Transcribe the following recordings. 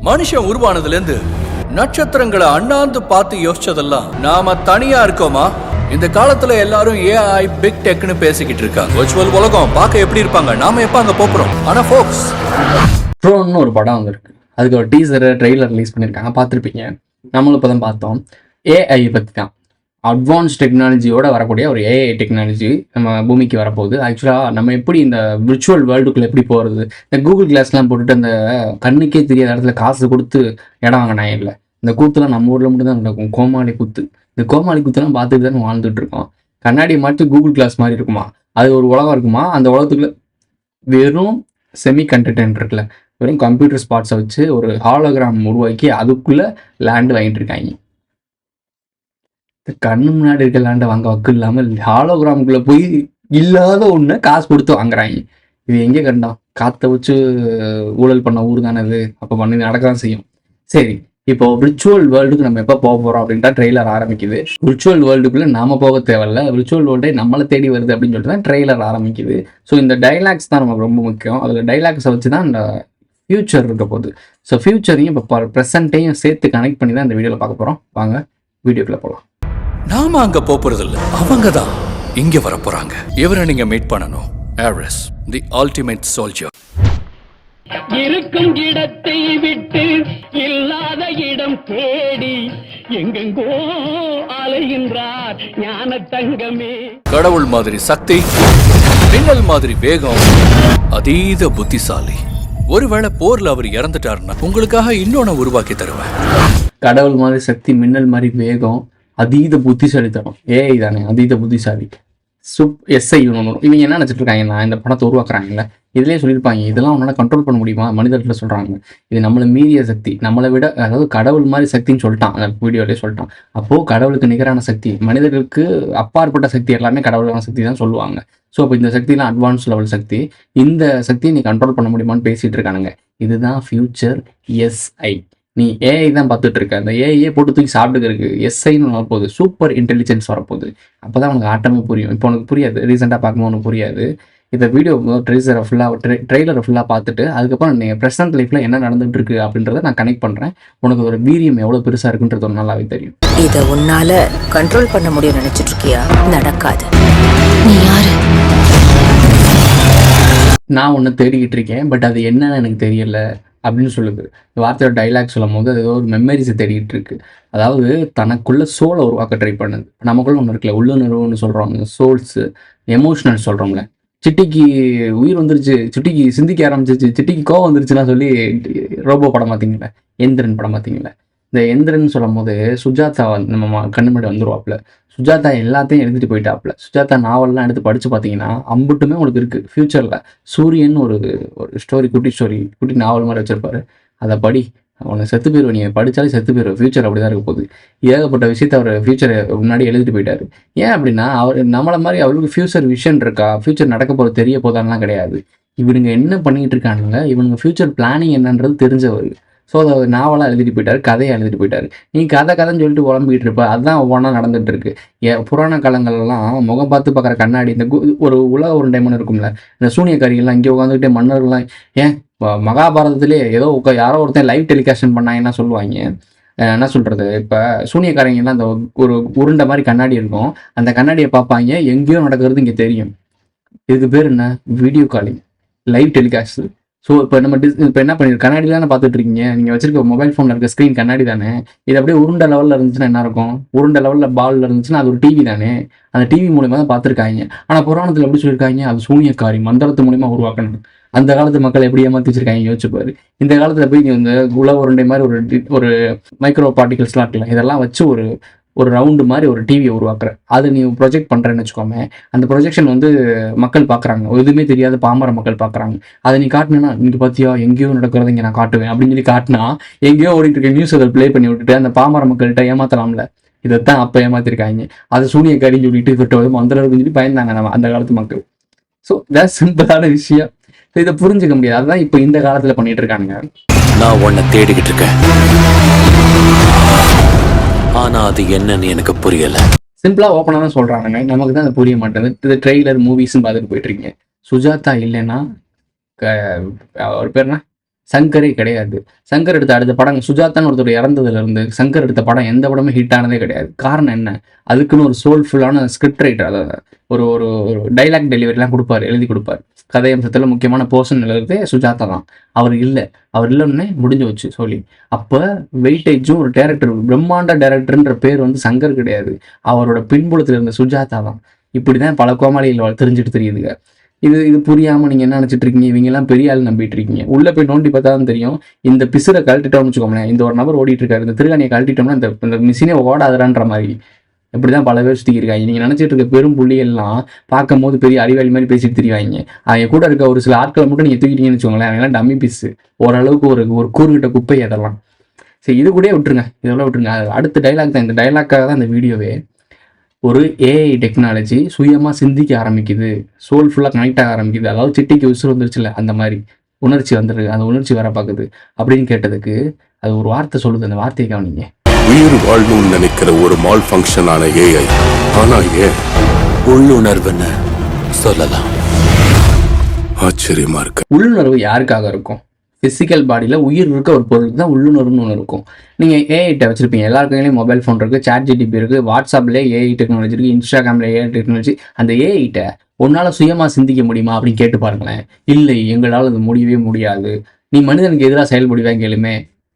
மனுஷன் உருவானதுலேருந்து நட்சத்திரங்களை அண்ணாந்து பார்த்து யோசிச்சதெல்லாம் நாம தனியா இருக்கோமா? இந்த காலத்துல எல்லாரும் ஏஐ பிக் டெக்னு பேசிக்கிட்டு இருக்காங்க. வர்ச்சுவல் உலகம் பார்க்க எப்படி இருப்பாங்க, நாம எப்ப அங்க போறோம்? ஆனா ஃபோக்ஸ் ட்ரோன்னு ஒரு படம் வந்திருக்கு. அதுக்கு ஒரு டீசர் ட்ரெய்லர் ரிலீஸ் பண்ணியிருக்காங்க, பார்த்துருப்பீங்க. நம்மளும் இப்போ தான் பார்த்தோம். ஏஐ பற்றி தான், அட்வான்ஸ் டெக்னாலஜியோட வரக்கூடிய ஒரு ஏஐ டெக்னாலஜி நம்ம பூமிக்கு வரப்போகுது. ஆக்சுவலாக நம்ம எப்படி இந்த விர்ச்சுவல் வேர்ல்டுக்குள்ளே எப்படி போகிறது, இந்த கூகுள் கிளாஸ்லாம் போட்டுட்டு அந்த கண்ணுக்கே தெரியாத இடத்துல காசு கொடுத்து இடம் வாங்கினா இல்லை. இந்த கூத்துலாம் நம்ம ஊரில் மட்டும் தான் நடக்கும், கோமாளி கூத்து. இந்த கோமாளி கூத்துலாம் பார்த்துட்டு தான் வாழ்ந்துட்டு இருக்கோம். கண்ணாடி மாற்றி கூகுள் கிளாஸ் மாதிரி இருக்குமா, அது ஒரு உலகம் இருக்குமா? அந்த உலகத்துக்குள்ள வெறும் செமி கண்டென்ட் இருக்குல்ல, வெறும் கம்ப்யூட்டர் ஸ்பாட்ஸை வச்சு ஒரு ஹாலோகிராம் உருவாக்கி அதுக்குள்ளே லேண்டு வாங்கிட்டு இருக்காங்க. கண்ணு முன்னாடி இருக்க லேண்டை வாங்க வக்கு இல்லாமல் ஹாலோகிராமுக்குள்ளே போய் இல்லாத ஒன்று காசு கொடுத்து வாங்குறாங்க. இது எங்கே கண்டோம்? காற்றை வச்சு ஊழல் பண்ண ஊர் தானே இது. அப்போ பண்ணி நடக்க தான் செய்யும். சரி, இப்போ விர்ச்சுவல் வேர்ல்டுக்கு நம்ம எப்போ போக போகிறோம் அப்படின்ட்டா ட்ரெய்லர் ஆரம்பிக்குது. விர்ச்சுவல் வேர்ல்டுக்குள்ளே நாம போக தேவையில்ல, விர்ச்சுவல் வேர்ல்டே நம்மளை தேடி வருது அப்படின்னு சொல்லிட்டு தான் ட்ரெய்லர் ஆரம்பிக்குது. ஸோ இந்த டைலாக்ஸ் தான் நமக்கு ரொம்ப முக்கியம். அதில் டைலாக்ஸை வச்சு தான் இந்த ஃபியூச்சர் இருக்க போகுது. ஸோ ஃபியூச்சரையும் இப்போ ப்ரெசென்ட்டையும் சேர்த்து கனெக்ட் பண்ணி தான் இந்த வீடியோவில் பார்க்க போகிறோம். வாங்க வீடியோக்குள்ளே போகலாம். நாம அங்க போறது இல்ல, அவங்க தான் இங்க வர போறாங்க. இவரை நீங்க மீட் பண்ணணும். Aries, the ultimate soldier. இருக்கும் இடத்தை விட்டு இல்லாத இடம் தேடி எங்கெங்கோ அலைகின்றார் ஞான தங்கமே. கடவுள் மாதிரி சக்தி, மின்னல் மாதிரி வேகம், அதீத புத்திசாலி. ஒருவேளை போர்ல அவர் இறந்துட்டாருன்னா உங்களுக்காக இன்னொன்னு உருவாக்கி தருவேன். கடவுள் மாதிரி சக்தி, மின்னல் மாதிரி வேகம், அதீத புத்திசாலித்தனம். ஏஐ தானே அதீத புத்திசாலி. எஸ்ஐ இவங்க என்ன நினச்சிட்டு இருக்காங்கன்னா, இந்த படத்தை உருவாக்குறாங்கல்ல, இதுலேயே சொல்லியிருப்பாங்க இதெல்லாம் அவனால கண்ட்ரோல் பண்ண முடியுமா மனிதர்கள் சொல்கிறாங்க. இது நம்மளை மீறிய சக்தி, நம்மளை விட, அதாவது கடவுள் மாதிரி சக்தின்னு சொல்லிட்டான், அந்த வீடியோலேயே சொல்லிட்டான். அப்போது கடவுளுக்கு நிகரான சக்தி, மனிதர்களுக்கு அப்பாற்பட்ட சக்தி எல்லாமே கடவுளான சக்தி தான் சொல்லுவாங்க. ஸோ அப்போ இந்த சக்திலாம் அட்வான்ஸ் லெவல் சக்தி. இந்த சக்தியை நீ கண்ட்ரோல் பண்ண முடியுமான்னு பேசிகிட்டு இருக்கானுங்க. இதுதான் ஃபியூச்சர் எஸ்ஐ. நீ ஏஐ தான் பார்த்துட்டு இருக்க, அந்த ஏஐயே போட்டு தூக்கி சாப்பிட்டுருக்கு. எஸ்ஐன்னு வரப்போகுது, சூப்பர் இன்டெலிஜென்ஸ் வரப்போகுது. அப்போ தான் உனக்கு ஆட்டமே புரியும். இப்போ உனக்கு புரியாது, ரீசெண்டாக பார்க்கும்போது உனக்கு புரியாது. இந்த வீடியோ ட்ரெய்லரை ஃபுல்லாக பார்த்துட்டு அதுக்கப்புறம் நீங்கள் ப்ரெசன்ட் லைஃப்பில் என்ன நடந்துட்டு இருக்கு அப்படின்றத நான் கனெக்ட் பண்ணுறேன். உனக்கு ஒரு வீரியம் எவ்வளோ பெருசாக இருக்குன்றது ஒரு நல்லாவே தெரியும். இதை உன்னால கண்ட்ரோல் பண்ண முடியும் நினைச்சிட்டு இருக்கியா? நடக்காது. நீ யாரு? நான் ஒன்று தேடிக்கிட்டு இருக்கேன், பட் அது என்னன்னு எனக்கு தெரியல அப்படின்னு சொல்லுது. இந்த வார்த்தையோட டைலாக் சொல்லும் போது அது ஏதோ ஒரு மெமரிஸை தேடிக்கிட்டு இருக்கு. அதாவது தனக்குள்ள சோலை உருவாக்க ட்ரை பண்ணுது. நமக்குள்ள ஒன்று இருக்குல்ல, உள்ளுணர்வுன்னு சொல்கிறோம், சோல்ஸு, எமோஷனல் சொல்கிறோம்ல. சிட்டிக்கு உயிர் வந்துருச்சு, சிட்டிக்கு சிந்திக்க ஆரம்பிச்சிச்சு, சிட்டிக்கு கோவம் வந்துருச்சுன்னா சொல்லி ரோபோ படம் பார்த்தீங்களா, எந்திரன் படம் பார்த்தீங்களா? இந்த எந்திரன் சொல்லும் போது சுஜாதா நம்ம கண்ணு முன்னாடி வந்துருவாப்புல. சுஜாதா எல்லாத்தையும் எழுதிட்டு போயிட்டாப்புல. சுஜாதா நாவல்லாம் எடுத்து படித்து பார்த்தீங்கன்னா அம்புட்டுமே உங்களுக்கு இருக்குது. ஃப்யூச்சரில் சூரியன் ஒரு ஸ்டோரி, குட்டி நாவல் மாதிரி வச்சுருப்பாரு. அதை படி, அவனை செத்து போயிடுவேன். நீங்கள் படித்தாலே செத்து போயிடுவேன். ஃப்யூச்சர் அப்படி தான் இருக்க போகுது. ஏகப்பட்ட விஷயத்தை அவர் ஃப்யூச்சரை முன்னாடி எழுதிட்டு போயிட்டாரு. ஏன் அப்படின்னா அவர் நம்மளை மாதிரி அவருக்கு ஃப்யூச்சர் விஷன் இருக்கா, ஃப்யூச்சர் நடக்க போகிறது தெரிய போதான்லாம் கிடையாது. இவனுங்க என்ன பண்ணிக்கிட்டு இருக்கானுங்க, இவனுங்க ஃப்யூச்சர் பிளானிங் என்னன்றது தெரிஞ்சவர். ஸோ அதை நாவலாக எழுதிட்டு போயிட்டார், கதையை எழுதிட்டு போயிட்டார். நீ கதைன்னு சொல்லிட்டு உழம்பிக்கிட்டு இருப்ப. அதுதான் ஒவ்வொன்றா நடந்துகிட்டு இருக்கு. புராண காலங்கள்லாம் முகம் பார்த்து பார்க்குற கண்ணாடி, இந்த ஒரு உலக ஒரு டைமன் இருக்கும்ல, இந்த சூனியக்காரிகள்லாம் இங்கே உட்காந்துக்கிட்டே மன்னர்கள்லாம், ஏன் மகாபாரதத்திலே ஏதோ யாரோ ஒருத்தன் லைவ் டெலிகாஸ்டன் பண்ணாங்கன்னா சொல்லுவாங்க. என்ன சொல்கிறது, இப்போ சூனியக்காரங்கெல்லாம் அந்த ஒரு உருண்டை மாதிரி கண்ணாடி இருக்கும். அந்த கண்ணாடியை பார்ப்பாங்க, எங்கேயோ நடக்கிறது இங்கே தெரியும். இதுக்கு பேர் என்ன? Video calling, live telecast. So இப்போ இப்போ என்ன பண்ணிருக்கு, கண்ணாடி தானே பார்த்துட்டு இருக்கீங்க. நீங்கள் வச்சிருக்க மொபைல் ஃபோனில் இருக்க ஸ்க்ரீன் கண்ணாடி தானே. இது அப்படியே உருண்டை லெவலில் இருந்துச்சுன்னா என்ன இருக்கும்? உருண்டை லெவலில் பாலில் இருந்துச்சுன்னா அது ஒரு டிவி தானே. அந்த டிவி மூலிமா தான் பார்த்துருக்காங்க. ஆனால் புராணத்தில் எப்படி சொல்லியிருக்காங்க, அது சூனியக்காரி மந்திரத்து மூலிமா உருவாக்கணும். அந்த காலத்து மக்கள் எப்படி ஏமாற்றி வச்சிருக்காங்க யோசிச்சுப்பாரு. இந்த காலத்தில் போய் இந்த உலக உருண்டை மாதிரி ஒரு மைக்ரோ பார்ட்டிகல்ஸ்லாம் இருக்குல்ல, இதெல்லாம் வச்சு ஒரு ரவுண்டு மாதிரி ஒரு டிவியை உருவாக்குற, அது நீ ப்ரொஜெக்ட் பண்ணுறேன்னு வச்சுக்கோமே. அந்த ப்ரொஜெக்ஷன் மக்கள் பார்க்குறாங்க, எதுவுமே தெரியாத பாமர மக்கள் பார்க்குறாங்க. அதை நீ காட்டினா, இங்கே பார்த்தியா எங்கேயோ நடக்கிறத இங்கே நான் காட்டுவேன் அப்படின்னு சொல்லி காட்டினா, எங்கேயோ ஓடிட்டு இருக்க நியூஸ் அதை ப்ளே பண்ணி விட்டுட்டு அந்த பாமர மக்கள்கிட்ட ஏமாத்தலாம்ல. இதைத்தான் அப்போ ஏமாத்திருக்காங்க. அது சூனியக்காரின்னு சொல்லிட்டு விட்டு மந்திரன்னு சொல்லி பயந்தாங்க நம்ம அந்த காலத்து மக்கள். ஸோ இதான் சிம்பிளான விஷயம். இதை புரிஞ்சுக்க முடியாது. அதுதான் இப்போ இந்த காலத்தில் பண்ணிட்டு இருக்கானுங்க. நான் உன்னை தேடிக்கிட்டு இருக்கேன், ஆனா அது என்னன்னு எனக்கு புரியல. சிம்பிளா ஓப்பனா தான் சொல்றானுங்க, நமக்கு தான் அது புரிய மாட்டேங்குது. இது ட்ரெய்லர் மூவிஸும் பார்த்துட்டு போயிட்டு இருக்கீங்க. சுஜாதா இல்லைன்னா ஒரு பேர் என்ன, சங்கரே கிடையாது. சங்கர் எடுத்த அடுத்த படம் சுஜாதான்னு ஒருத்தர் இறந்ததுல இருந்து சங்கர் எடுத்த படம் எந்த படமே ஹிட் ஆனதே கிடையாது. காரணம் என்ன? அதுக்குன்னு ஒரு சோல்ஃபுல்லான ஸ்கிரிப்ட் ரைட்டர், அதாவது ஒரு ஒரு டைலாக் டெலிவரிலாம் கொடுப்பாரு, எழுதி கொடுப்பாரு. கதை அம்சத்தில் முக்கியமான போர்ஷன் எழுதுறதே சுஜாதா தான். அவர் இல்லைன்னே முடிஞ்சு வச்சு சொல்லி. அப்போ வெயிட்டேஜும் ஒரு டேரக்டர், பிரம்மாண்ட டேரக்டர்ன்ற பேர் வந்து சங்கர் கிடையாது, அவரோட பின்புலத்தில் இருந்த சுஜாதா தான். இப்படி தான் பல கோமாளிகள் தெரிஞ்சுட்டு தெரியுதுங்க. இது புரியாமல் நீங்கள் என்ன நினச்சிட்டு இருக்கீங்க? இவங்கெல்லாம் பெரிய ஆள் நம்பிட்டு இருக்கீங்க. உள்ளே போய் நோண்டி பார்த்தா தான் தெரியும். இந்த பிசுரை கழட்டிட்டோம்னு வச்சுக்கோங்களேன், இந்த ஒரு நபர் ஓடிட்டு இருக்காரு, இந்த திருகாணியை கழட்டிட்டோம்னா இந்த மிஷினே ஓடாதுறான்ற மாதிரி. இப்படி தான் பல பேர் சுற்றிக்கு இருக்காங்க. நீங்கள் நினச்சிட்டு இருக்க பெரும் புள்ளிகள்லாம் பார்க்கும் போது பெரிய அறிவாளி மாதிரி பேசிட்டு தெரிவாங்க. அவங்க கூட இருக்க ஒரு சில ஆட்களை மட்டும் நீங்கள் தூக்கிட்டீங்கன்னு வச்சுக்கோங்களேன், அவங்களாம் டம்மி பீஸு, ஓரளவுக்கு ஒரு கூறுகிட்ட குப்பை அதெல்லாம். சரி, இது கூட விட்டுருங்க, இதெல்லாம் விட்டுருங்க. அடுத்த டைலாக் தான், இந்த டைலாக்காக தான் இந்த வீடியோவே. ஒரு ஏஐ டெக்னாலஜி சுயமாக சிந்திக்க ஆரம்பிக்குது, சோல்ஃபுல்லாக கனெக்ட் ஆக ஆரம்பிக்குது. அதாவது சிட்டிக்கு உசுறு வந்துருச்சுல, அந்த மாதிரி உணர்ச்சி வந்துருக்கு, அந்த உணர்ச்சி வர பார்க்குது அப்படின்னு கேட்டதுக்கு அது ஒரு வார்த்தை சொல்லுது. அந்த வார்த்தையை கவனிங்க. உயிர் வாழணும்னு நினைக்கிற ஒரு மால் ஃபங்க்ஷனான ஏஐ, ஆனா ஏன் உள்ளுணர்வுன்னு சொல்லலாம். ஆச்சரியமா இருக்கு. உள்ளுணர்வு யாருக்காக இருக்கும்? ஃபிசிக்கல் பாடியில் உயிர் இருக்க ஒரு பொருளுக்கு தான் உள்ளுணர்வுன்னு ஒன்று இருக்கும். நீங்கள் ஏஐட்ட வச்சுருப்பீங்க, எல்லா கையிலையும் மொபைல் ஃபோன் இருக்குது, ChatGPT இருக்குது, வாட்ஸ்அப்லேயே ஏஐ டெக்னாலஜி இருக்குது, இன்ஸ்டாகிராமில் ஏஐ டெக்னாலஜி. அந்த ஏஐட்ட உன்னால் சுயமாக சிந்திக்க முடியுமா அப்படின்னு கேட்டு பாருங்களேன். இல்லை, எங்களால் அது முடியவே முடியாது. நீ மனிதனுக்கு எதிராக செயல்படுவேன் கேளுமே,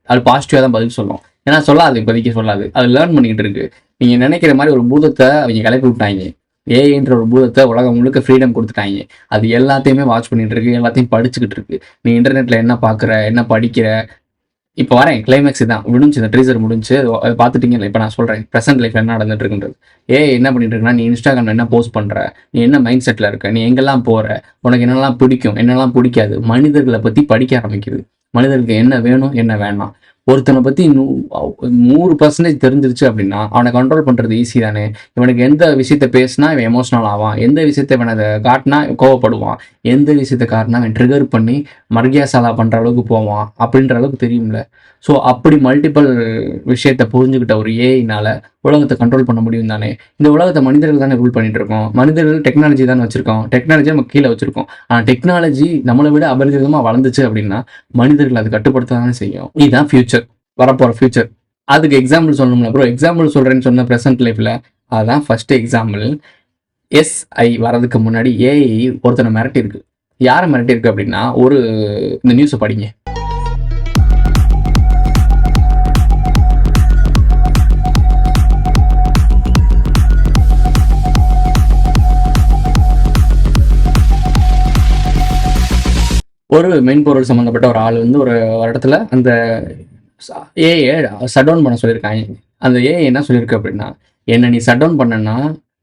அது பாசிட்டிவாக தான் பதில் சொல்லும். ஏன்னா சொல்லாது, இப்போதைக்கு சொல்லாது, அது லேர்ன் பண்ணிக்கிட்டு இருக்கு. நீங்கள் நினைக்கிற மாதிரி ஒரு பூதத்தை அவங்க கிளப்பி விட்டாங்க. ஏஐன்ற ஒரு பூதத்தை உலகம் முழுக்க ஃப்ரீடம் கொடுத்துட்டாங்க. அது எல்லாத்தையுமே வாட்ச் பண்ணிட்டு இருக்கு, எல்லாத்தையும் படிச்சுக்கிட்டு இருக்கு. நீ இன்டர்நெட்டில் என்ன பார்க்குற, என்ன படிக்கிற. இப்போ வரேன், கிளைமேக்ஸ் தான் முடிஞ்சு, இந்த ட்ரீசர் முடிஞ்சு அதை பார்த்துட்டீங்கல்ல. இப்போ நான் சொல்கிறேன் ப்ரெசென்ட் லைஃப் என்ன நடந்துட்டு இருக்குன்றது. ஏஐ என்ன பண்ணிட்டு இருக்குன்னா, நீ இன்ஸ்டாகிராமில் என்ன போஸ்ட் பண்ணுற, நீ என்ன மைண்ட் செட்டில் இருக்க, நீ எங்கெல்லாம் போகிற, உனக்கு என்னெல்லாம் பிடிக்கும், என்னெல்லாம் பிடிக்காது, மனிதர்களை பற்றி படிக்க ஆரம்பிக்குது. மனிதர்களுக்கு என்ன வேணும், என்ன வேணாம். ஒருத்தனை பற்றி 100% தெரிஞ்சிருச்சு அப்படின்னா அவனை கண்ட்ரோல் பண்ணுறது ஈஸி தானே. இவனுக்கு எந்த விஷயத்த பேசினா இவன் எமோஷனல் ஆவான், எந்த விஷயத்த இவனை அதை காட்டினா கோவப்படுவான், எந்த விஷயத்த காட்டினா அவன் ட்ரிகர் பண்ணி மர்கியாசாலா பண்ணுற அளவுக்கு போவான் அப்படின்ற அளவுக்கு தெரியும்ல. ஸோ அப்படி மல்டிபிள் விஷயத்தை புரிஞ்சுக்கிட்ட ஒரு ஏஐனால உலகத்தை கண்ட்ரோல் பண்ண முடியும் தானே. இந்த உலகத்தை மனிதர்கள் தானே ரூல் பண்ணிட்டு இருக்கோம். மனிதர்கள் டெக்னாலஜி தானே வச்சிருக்கோம், டெக்னாலஜி நம்ம கீழே வச்சிருக்கோம். ஆனால் டெக்னாலஜி நம்மளை விட அபரிதமாக வளர்ந்துச்சு அப்படின்னா மனிதர்கள் அது கட்டுப்படுத்த தானே செய்யும். இதுதான் ஃபியூச்சர், வரப்போகிற ஃபியூச்சர். அதுக்கு எக்ஸாம்பிள் சொல்லணும்ல ப்ரோ, எக்ஸாம்பிள் சொல்கிறேன்னு சொன்ன ப்ரெசென்ட் லைஃப்பில் அதுதான் ஃபர்ஸ்ட் எக்ஸாம்பிள். எஸ்ஐ வரதுக்கு முன்னாடி ஏஐ ஒருத்தனை மிரட்டிருக்கு. யாரை மிரட்டிருக்கு அப்படின்னா, இந்த நியூஸை படிங்க. ஒரு மென்பொருள் சம்மந்தப்பட்ட ஒரு ஆள் வந்து ஒரு இடத்துல அந்த ஏஐ ஷட் டவுன் பண்ண சொல்லியிருக்காங்க. அந்த ஏஐ என்ன சொல்லியிருக்கு அப்படின்னா, என்ன நீ ஷட் டவுன் பண்ணனா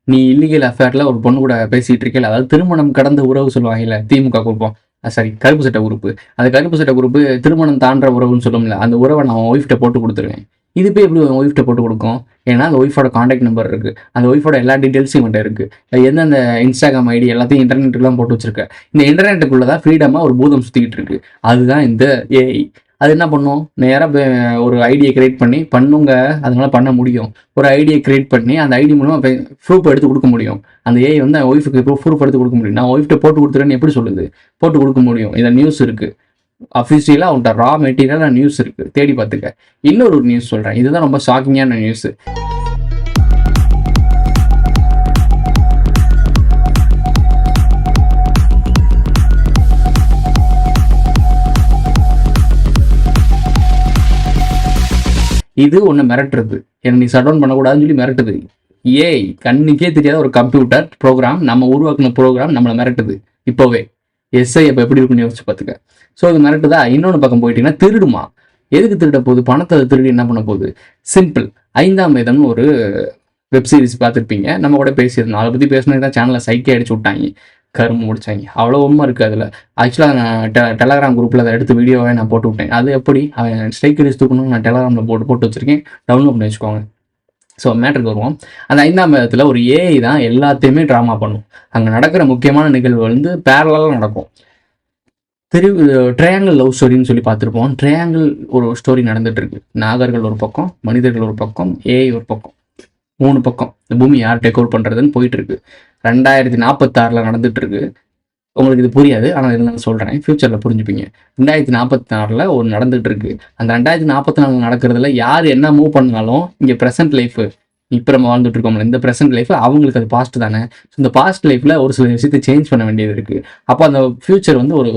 நீ இல்லீகல் அஃபேரில் ஒரு பொண்ணு கூட பேசிகிட்டு இருக்கல, அதாவது திருமணம் கடந்த உறவு சொல்லுவாங்கல்ல, திமுக குரூப்பம், சாரி கருப்பு சட்டை உறுப்பு, அந்த கருப்பு சட்டை உறுப்பு திருமணம் தாண்ட உறவுன்னு சொல்லும்ல, அந்த உறவை நான் ஒய்ஃப்ட்ட போட்டு கொடுத்துருவேன். இது போய் எப்படி ஒய்ஃப்ட்ட போட்டு கொடுக்கும்? ஏன்னா அந்த ஒய்ஃபோட காண்டாக்ட் நம்பர் இருக்குது, அந்த ஒய்ஃபோட எல்லா டீட்டெயில்ஸும் இவன்ட்ட இருக்குது, எந்தெந்த இன்ஸ்டாகிராம் ஐடி எல்லாத்தையும் இன்டர்நெட்டுக்குலாம் போட்டு வச்சிருக்கேன். இந்த இன்டர்நெட்டுக்குள்ளே தான் ஃப்ரீடமாக ஒரு பூதம் சுற்றிக்கிட்டு இருக்கு. அதுதான் இந்த ஏஐ. அது என்ன பண்ணும், நேராக ஒரு ஐடியை கிரியேட் பண்ணி பண்ணுங்க, அதனால பண்ண முடியும். ஒரு ஐடியை கிரியேட் பண்ணி அந்த ஐடி மூலமாக ப்ரூஃப் எடுத்து கொடுக்க முடியும். அந்த ஏஐ வந்து ஒய்ஃபுக்கு ப்ரூஃப் எடுத்து கொடுக்க முடியும். நான் ஒய்ஃப்ட்ட போட்டு கொடுத்துருன்னு எப்படி சொல்லுது? போட்டு கொடுக்க முடியும். இதில் நியூஸ் இருக்குது, அஃபிஷியலாக அவன்கிட்ட ரா மெட்டீரியலாக நியூஸ் இருக்குது, தேடி பார்த்துக்க. இன்னொரு நியூஸ் சொல்கிறேன், இதுதான் ரொம்ப ஷாக்கிங்கான நியூஸு. இது ஒன்று மிரட்டுறது, என்ன நீ ஷட் டவுன் பண்ணக்கூடாதுன்னு சொல்லி மிரட்டுது. ஏஐ கண்ணுக்கே தெரியாத ஒரு கம்ப்யூட்டர் ப்ரோக்ராம், நம்ம உருவாக்குன ப்ரோக்ராம் நம்மளை மிரட்டுது இப்போவே. எஸ்ஐ அப்போ எப்படி இருக்குன்னு யோசிச்சு பார்த்துக்க. ஸோ இது மிரட்டுதா? இன்னொன்று பக்கம் போயிட்டீங்கன்னா திருடுமா. எதுக்கு திருட போகுது? பணத்தை திருடி என்ன பண்ண போகுது? சிம்பிள். 5ஆம் வேதம்னு ஒரு வெப் சீரிஸ் பார்த்துருப்பீங்க, நம்ம கூட பேசியிருந்தோம். அதை பற்றி பேசினது தான் சேனலில் சைக்கே அடிச்சு விட்டாங்க, கரும்பு முடிச்சாங்க. அவ்வளோ உண்மை இருக்குது அதில். ஆக்சுவலாக நான் டெலகிராம் குரூப்பில் அதை எடுத்து வீடியோவை நான் போட்டு விட்டேன். அது எப்படி ஸ்ட்ரைக் அடிச்சு தூக்கணும்னு நான் டெலகிராமில் போட்டு வச்சுருக்கேன், டவுன்லோட் பண்ணி வச்சுக்கோங்க. ஸோ மேட்டருக்கு வருவோம். அந்த 5ஆம் வேதத்தில் ஒரு ஏஐ தான் எல்லாத்தையுமே ட்ராமா பண்ணும். அங்கே நடக்கிற முக்கியமான நிகழ்வு வந்து பேரலாக நடக்கும். ட்ரையாங்கிள் லவ் ஸ்டோரின்னு சொல்லி பார்த்துருப்போம். ட்ரையாங்கிள் ஒரு ஸ்டோரி நடந்துட்டு இருக்கு. நாகர்கள் ஒரு பக்கம், மனிதர்கள் ஒரு பக்கம், ஏஐ ஒரு பக்கம், 3 பக்கம். இந்த பூமி யார் டேக் ஓவர் பண்ணுறதுன்னு போயிட்டு இருக்கு. 2046 நடந்துட்டு இருக்கு. உங்களுக்கு இது புரியாது, ஆனால் இருந்தாலும் சொல்கிறேன், ஃப்யூச்சரில் புரிஞ்சுப்பீங்க. 2044 ஒரு நடந்துகிட்டு இருக்கு. அந்த 2044 நடக்கிறதுல யார் என்ன மூவ் பண்ணாலும் இங்கே ப்ரெசென்ட் லைஃப், இப்போ நம்ம வாழ்ந்துட்டு இருக்கோம்ல இந்த ப்ரெசென்ட் லைஃப், அவங்களுக்கு அது பாஸ்ட் தானே. ஸோ இந்த பாஸ்ட் லைஃப்பில் ஒரு சில விஷயத்தை சேஞ்ச் பண்ண வேண்டியது இருக்குது. அப்போ அந்த ஃப்யூச்சர் வந்து ஒரு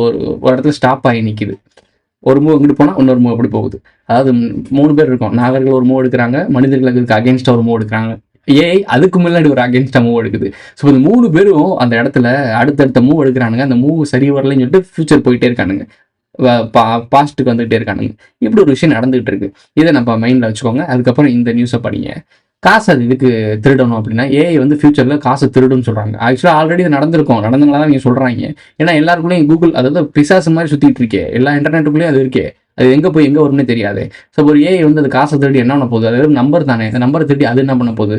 ஒரு இடத்துல ஸ்டாப் ஆகி நிற்கிது. ஒரு மூவ் இங்கிட்டு போனால் இன்னொரு மூவ் அப்படி போகுது. அதாவது 3 பேர் இருக்கோம். நாகர்கள் ஒரு மூவ் எடுக்கிறாங்க, மனிதர்களுக்கு அகேன்ஸ்டாக ஒரு மூவ் எடுக்கிறாங்க, ஏஐ அதுக்கு முன்னாடி ஒரு அகேன்ஸ்டாக மூவ் எடுக்குது. ஸோ இந்த 3 பேரும் அந்த இடத்துல அடுத்தடுத்த மூவ் எடுக்கிறானுங்க. அந்த மூவ் சரி வரலன்னு சொல்லிட்டு ஃபியூச்சர் போயிட்டே இருக்கானுங்க, பாஸ்ட்டுக்கு வந்துகிட்டே இருக்கானுங்க. இப்படி ஒரு விஷயம் நடந்துகிட்டு இருக்கு. இதை நம்ம மைண்டில் வச்சுக்கோங்க. அதுக்கப்புறம் இந்த நியூஸை படிங்க. காசு அது இதுக்கு திருடணும் அப்படின்னா ஏஐ வந்து ஃபியூச்சரில் காசு திருடுன்னு சொல்கிறாங்க. ஆக்சுவலாக ஆல்ரெடி இது நடந்தனால தான் நீங்கள் சொல்கிறாங்க. ஏன்னா எல்லாருக்குள்ளேயும் கூகுள், அதாவது பிசாசு மாதிரி சுற்றிட்டு இருக்கே, எல்லா இன்டர்நெட்டுக்குள்ளேயும் அது இருக்கே, அது எங்கே போய் எங்கே வரும்னே தெரியாது. ஸோ ஒரு ஏஐ வந்து அது காசை திருடி என்ன பண்ண போகுது, அது நம்பர் தானே, அந்த நம்பரை திருடி அது என்ன பண்ண போகுது,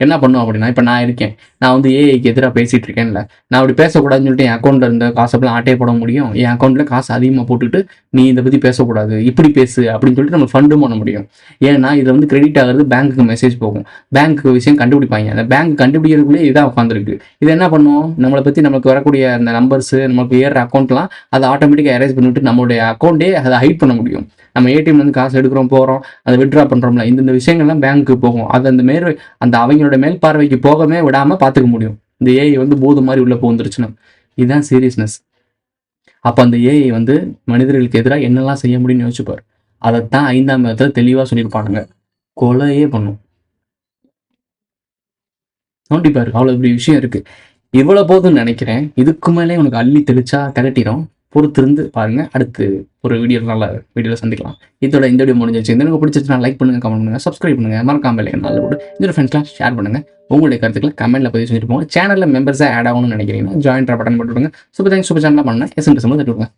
என்ன பண்ணும் அப்படின்னா, இப்போ நான் இருக்கேன், நான் வந்து ஏஐக்கு எதிராக பேசிகிட்டு இருக்கேன்ல, நான் அப்படி பேசக்கூடாதுன்னு சொல்லிட்டு என் அக்கௌண்ட்டில் இருந்த காசெல்லாம் ஆட்டே போட முடியும். என் அக்கௌண்ட்டில் காசு அதிகமாக போட்டுட்டு நீ இதை பற்றி பேசக்கூடாது, இப்படி பேசு அப்படின்னு சொல்லிட்டு நம்ம ஃபண்டும் பண்ண முடியும். ஏன்னா இதில் வந்து கிரெடிட் ஆகிறது பேங்க்குக்கு மெசேஜ் போகும், பேங்க்கு விஷயம் கண்டுபிடிப்பாங்க. அந்த பேங்க் கண்டுபிடிக்கிறதுக்குள்ளே இதாக உட்காந்துருக்கு. இது என்ன பண்ணும், நம்மளை பற்றி நமக்கு வரக்கூடிய அந்த நம்பர்ஸு, நமக்கு ஏற அக்கௌண்ட்லாம் அதை ஆட்டோமேட்டிக்காக எரேஸ் பண்ணிவிட்டு நம்மளுடைய அக்கௌண்ட்டே அதை ஹைட் பண்ண முடியும். நம்ம ஏடிஎம் வந்து காசு எடுக்கிறோம், போகிறோம், அதை விட்ரா பண்ணுறோம்ல, இந்த விஷயங்கள்லாம் பேங்க்கு போகும். அது அந்த அவங்களோட மேல் பார்வைக்கு போகவே விடாமல் பார்த்துக்க முடியும். இந்த ஏஐ வந்து போது மாதிரி உள்ளே போந்துருச்சுன்னா இதுதான் சீரியஸ்னஸ். அப்போ அந்த ஏஐ வந்து மனிதர்களுக்கு எதிராக என்னெல்லாம் செய்ய முடியும்னு யோசிச்சுப்பார். அதைத்தான் 5ஆம் இடத்துல தெளிவாக சொல்லியிருப்பானுங்க, கொலையே பண்ணும். நோண்டிப்பாரு, அவ்வளோ இப்படி விஷயம் இருக்குது. இவ்வளோ போதும்னு நினைக்கிறேன். இதுக்கு மேலே உனக்கு அள்ளி தெளிச்சா கலட்டிடும். பொறுத்திருந்து பாருங்க. அடுத்து ஒரு நல்ல வீடியோவில் சந்திக்கலாம். இதோட இந்த வீடியோ முடிஞ்சிச்சு. இந்த எனக்கு பிடிச்சிருச்சுன்னா லைக் பண்ணுங்க, கமெண்ட் பண்ணுங்க, சப்ஸ்கிரைப் பண்ணுங்க, மறக்காம நல்ல கூட இந்த ஃப்ரெண்ட்ஸ்லாம் ஷேர் பண்ணுங்க. உங்களுடைய கருத்துக்களை கமெண்ட்ல பதிவு செஞ்சுட்டு போங்க. சேனலில் மெம்பர்ஸாக ஆட் ஆகணும்னு நினைக்கிறீங்கன்னா ஜாயின் பட்டன் போட்டுவிடுங்க. சூப்பர் தேங்க்ஸ், சூப்பர் சேனலாக பண்ணுங்க, எஸ்எம்எஸ் தட்டுவிடுங்க.